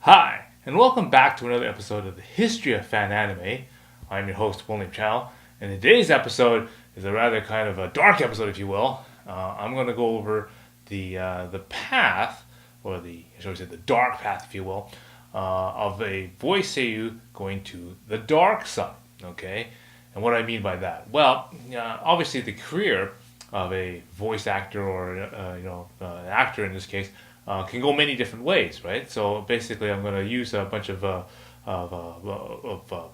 Hi, and welcome back to another episode of the History of Fan Anime. I'm your host, William Chow, and today's episode is a rather kind of a dark episode, if you will. I'm going to go over the path, or shall we say, the dark path, if you will, of a voice seiyu going to the dark side. Okay, and what I mean by that? Well, obviously the career of a voice actor or an actor in this case can go many different ways, right? So basically, I'm going to use a bunch of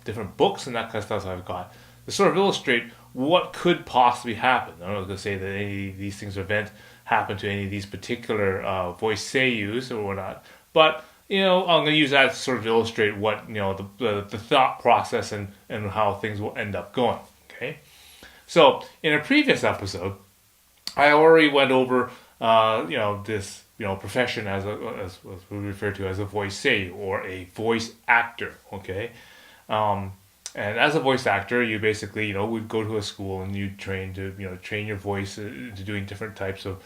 different books and that kind of stuff that I've got to sort of illustrate what could possibly happen. I'm not going to say that any of these things event happen to any of these particular voice seiyus or whatnot, but I'm going to use that to sort of illustrate what the thought process and how things will end up going. Okay, so in a previous episode, I already went over this profession as we refer to as a voice seiyu or a voice actor. Okay, and as a voice actor, you basically would go to a school and you train your voice to doing different types of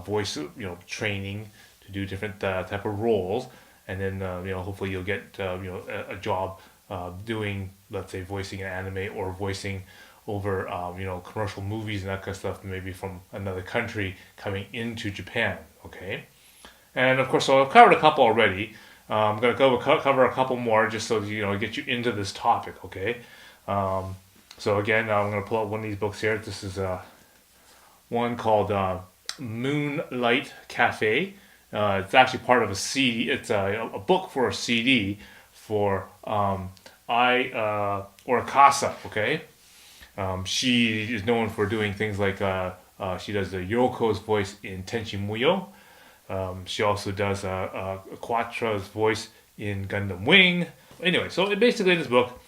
voice training to do different type of roles, and then hopefully you'll get a job doing, let's say, voicing an anime or voicing over commercial movies and that kind of stuff, maybe from another country coming into Japan. Okay, and of course, so I've covered a couple already. I'm going to cover a couple more just so get you into this topic. Okay, so again, I'm going to pull out one of these books here. This is one called Moonlight Cafe. It's actually part of a CD. It's a book for a CD for Orikasa. Okay. She is known for doing things like she does the Yoko's voice in Tenchi Muyo. She also does Quattra's voice in Gundam Wing. Anyway, so basically this book,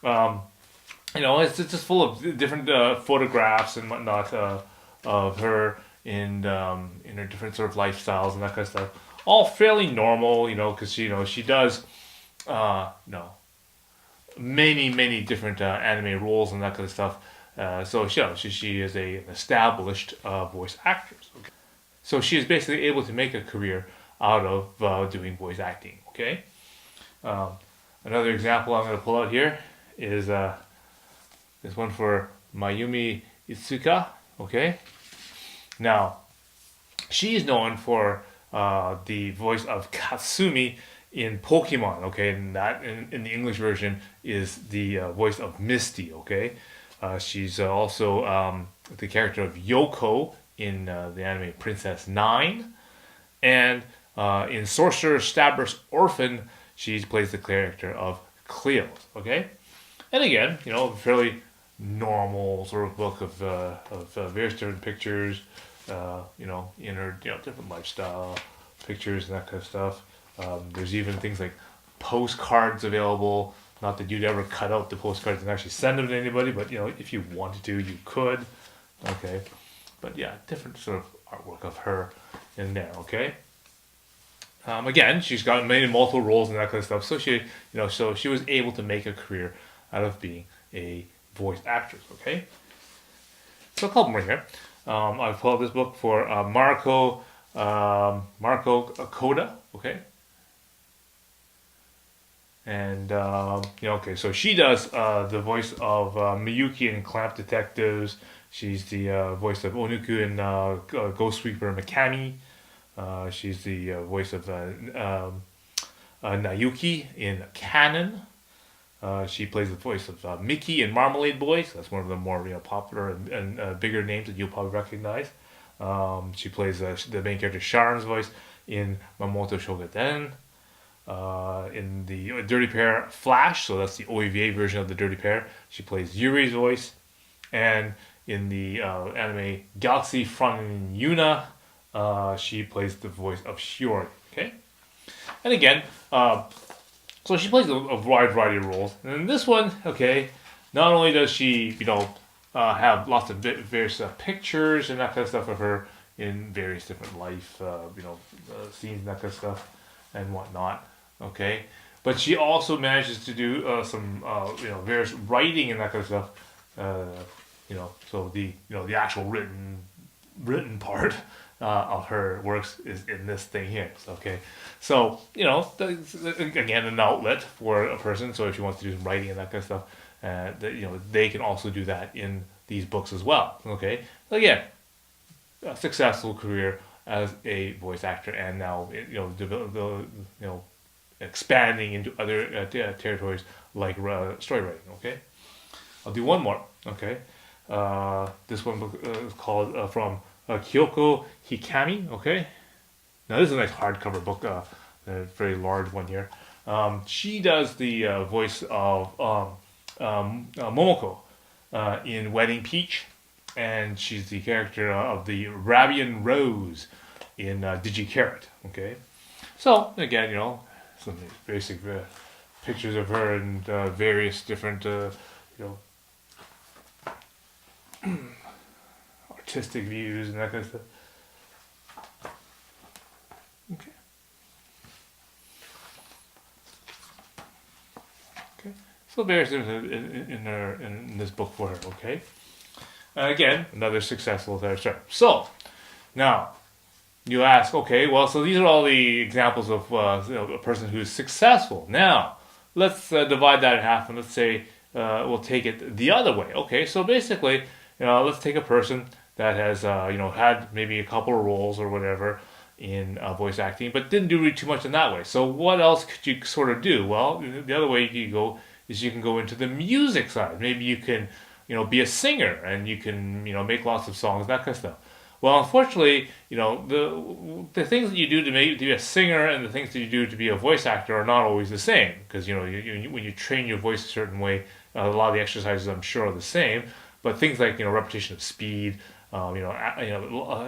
it's just full of different photographs and whatnot of her in her different sort of lifestyles and that kind of stuff. All fairly normal, because she does, many different anime roles and that kind of stuff. So she is an established voice actress. Okay? So she is basically able to make a career out of doing voice acting. Okay. Another example I'm going to pull out here is this one for Mayumi Itsuka. Okay. Now, she is known for the voice of Katsumi in Pokemon, okay, and that in the English version is the voice of Misty, okay. She's also the character of Yoko in the anime Princess Nine, and in Sorcerer Stabber's Orphan, she plays the character of Cleos, okay. And again, fairly normal sort of book of various different pictures, in her different lifestyle pictures and that kind of stuff. There's even things like postcards available. Not that you'd ever cut out the postcards and actually send them to anybody, but if you wanted to, you could. Okay, but yeah, different sort of artwork of her in there. Okay. Again, she's got multiple roles and that kind of stuff. So she was able to make a career out of being a voice actress. Okay. So a couple more here. I've pulled this book for Marco Koda. Okay. And okay, so she does the voice of Miyuki in Clamp Detectives. She's the voice of Onuku in Ghost Sweeper Mikami. She's the voice of Nayuki in Canon. She plays the voice of Mickey in Marmalade Boys. That's one of the more popular and bigger names that you'll probably recognize. She plays the main character Sharon's voice in Mamoto Shogaden. In the Dirty Pair Flash, so that's the OEVA version of the Dirty Pair, she plays Yuri's voice, and in the anime Galaxy from Yuna, she plays the voice of Shiori. Okay, and again, so she plays a wide variety of roles, and in this one, okay, not only does she have lots of various pictures and that kind of stuff of her in various different life scenes and that kind of stuff and whatnot. Okay, but she also manages to do some various writing and that kind of stuff. So the actual written part of her works is in this thing here. So, okay, so again, an outlet for a person. So if she wants to do some writing and that kind of stuff, they can also do that in these books as well. Okay, so again, a successful career as a voice actor, and now expanding into other territories like story writing. Okay, I'll do one more. Okay, this one is called from Kyoko Hikami. Okay, now this is a nice hardcover book, a very large one here. She does the voice of Momoko in Wedding Peach, and she's the character of the Rabian Rose in Digicarrot. Okay, so again, some basic pictures of her and various different, artistic views and that kind of stuff. Okay. Okay. So various things in this book for her. Okay. Again, another successful start. So now you ask, okay, well, so these are all the examples of a person who's successful. Now let's divide that in half, and let's say we'll take it the other way. Okay, so basically, let's take a person that has had maybe a couple of roles or whatever in voice acting, but didn't do really too much in that way. So what else could you sort of do? Well, the other way you can go is you can go into the music side. Maybe you can be a singer, and you can make lots of songs, that kind of stuff. Well, unfortunately, the things that you do to be a singer and the things that you do to be a voice actor are not always the same, because when you train your voice a certain way, a lot of the exercises I'm sure are the same, but things like repetition of speed,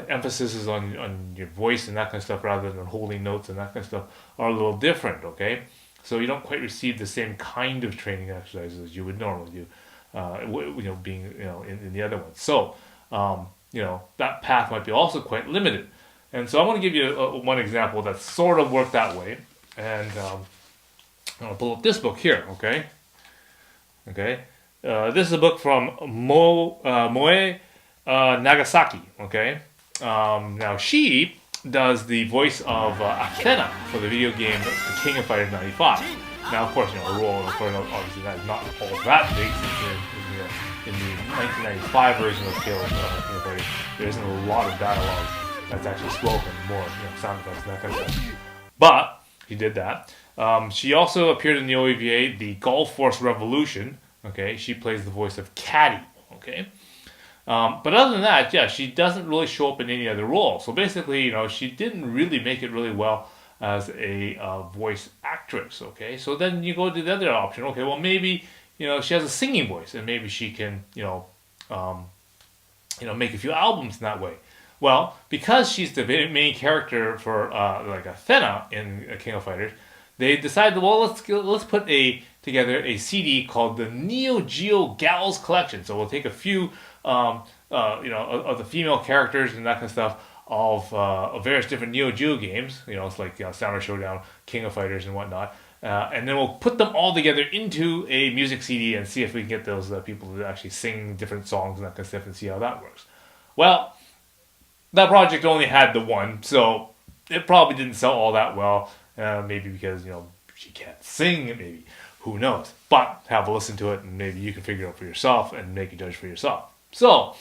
emphasis is on your voice and that kind of stuff rather than holding notes and that kind of stuff are a little different. Okay, so you don't quite receive the same kind of training exercises as you would normally do, being in the other ones. So that path might be also quite limited. And so I want to give you one example that sort of worked that way. And I'm going to pull up this book here, okay? Okay. This is a book from Moe Nagasaki, okay? Now, she does the voice of Athena for the video game The King of Fighters 95. Now, of course, her role, obviously, that is not all that big in the 1995 version of King of Fighters. There isn't a lot of dialogue that's actually spoken, more sound effects and that kind of stuff. But he did that. She also appeared in the OVA, the Golf Force Revolution. Okay, she plays the voice of Caddy. Okay, but other than that, yeah, she doesn't really show up in any other role. So basically, she didn't really make it really well as a voice actress. Okay, so then you go to the other option. Okay, well maybe she has a singing voice, and maybe she can make a few albums in that way. Well, because she's the main character for like Athena in King of Fighters, they decided, well, let's put together a CD called the Neo Geo Gals Collection. So we'll take a few of the female characters and that kind of stuff of various different Neo Geo games. It's like Samurai Showdown, King of Fighters, and whatnot. And then we'll put them all together into a music CD and see if we can get those people to actually sing different songs and that kind of stuff and see how that works. Well, that project only had the one, so it probably didn't sell all that well. Maybe because, she can't sing, maybe. Who knows? But have a listen to it, and maybe you can figure it out for yourself and make a judge for yourself. So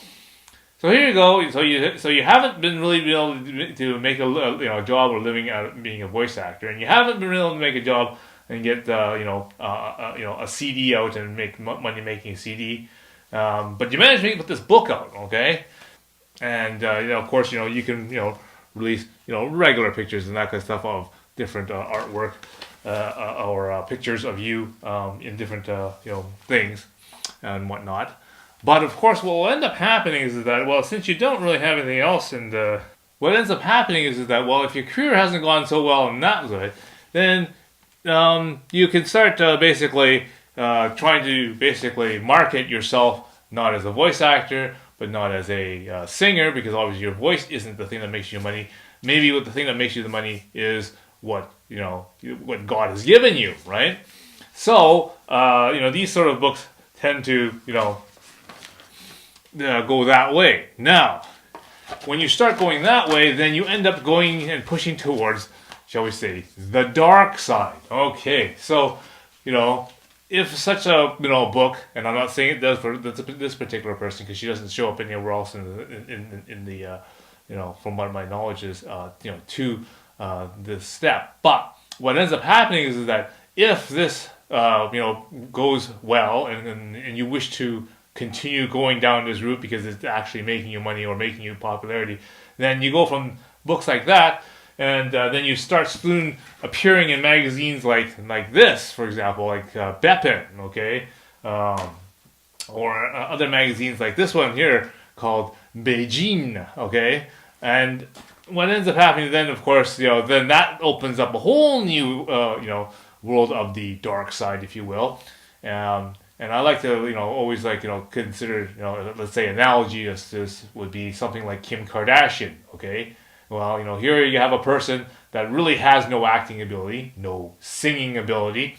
here you go. So you haven't been really able to make a job or living out of being a voice actor, and you haven't been able to make a job and get a CD out and make money making a CD. But you managed to put this book out, okay? And of course, you can release regular pictures and that kind of stuff of different artwork or pictures of you in different things and whatnot. But of course, what will end up happening is that, well, since you don't really have anything else, and what ends up happening is that, well, if your career hasn't gone so well in that way, then you can start basically trying to basically market yourself not as a voice actor, but not as a singer, because obviously your voice isn't the thing that makes you money. Maybe what the thing that makes you the money is what God has given you, right? So these sort of books tend to go that way. Now, when you start going that way, then you end up going and pushing towards, shall we say, the dark side. Okay, so, if such a book, and I'm not saying it does for this particular person because she doesn't show up anywhere else in the from what my knowledge is to this step. But what ends up happening is that if this goes well and you wish to continue going down this route because it's actually making you money or making you popularity, then you go from books like that. And then you start soon appearing in magazines like this, for example, like Bepin, okay, or other magazines like this one here called Beijing, okay. And what ends up happening then, of course, then that opens up a whole new, world of the dark side, if you will. And I like to, always consider, let's say analogy as this would be something like Kim Kardashian, okay. Well, here you have a person that really has no acting ability, no singing ability.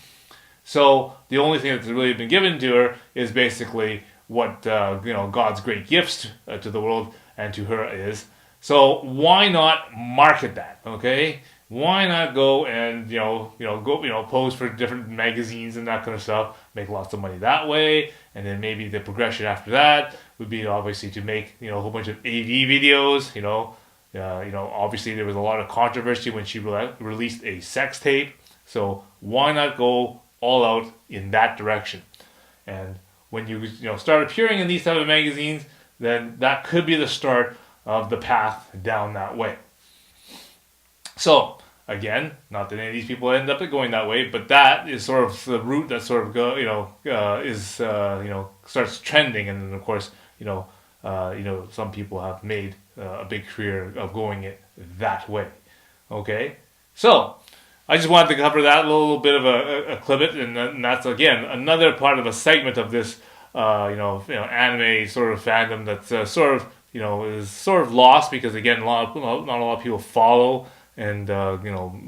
So the only thing that's really been given to her is basically what God's great gifts to the world and to her is. So why not market that? Okay, why not go and pose for different magazines and that kind of stuff, make lots of money that way, and then maybe the progression after that would be obviously to make a whole bunch of AV videos. Obviously there was a lot of controversy when she released a sex tape. So why not go all out in that direction? And when you start appearing in these type of magazines, then that could be the start of the path down that way. So again, not that any of these people end up going that way, but that is sort of the route that sort of starts trending, and then of course some people have made a big career of going it that way. Okay, so I just wanted to cover that little bit of a clip, and that's again another part of a segment of this anime sort of fandom that's is sort of lost because again not a lot of people follow and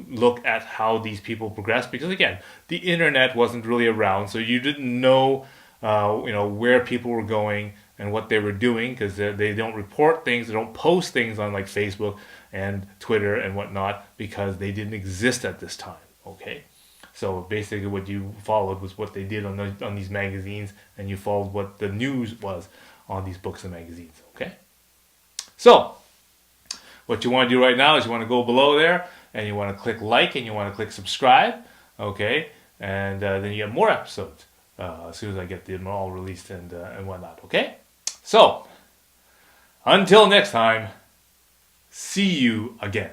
look at how these people progress, because again the internet wasn't really around, so you didn't know where people were going and what they were doing, because they don't report things, they don't post things on like Facebook and Twitter and whatnot because they didn't exist at this time. Okay, so basically what you followed was what they did on these magazines, and you followed what the news was on these books and magazines. Okay, so what you want to do right now is you want to go below there and you want to click like and you want to click subscribe. Okay, and then you have more episodes as soon as I get them all released and whatnot. Okay. So, until next time, see you again.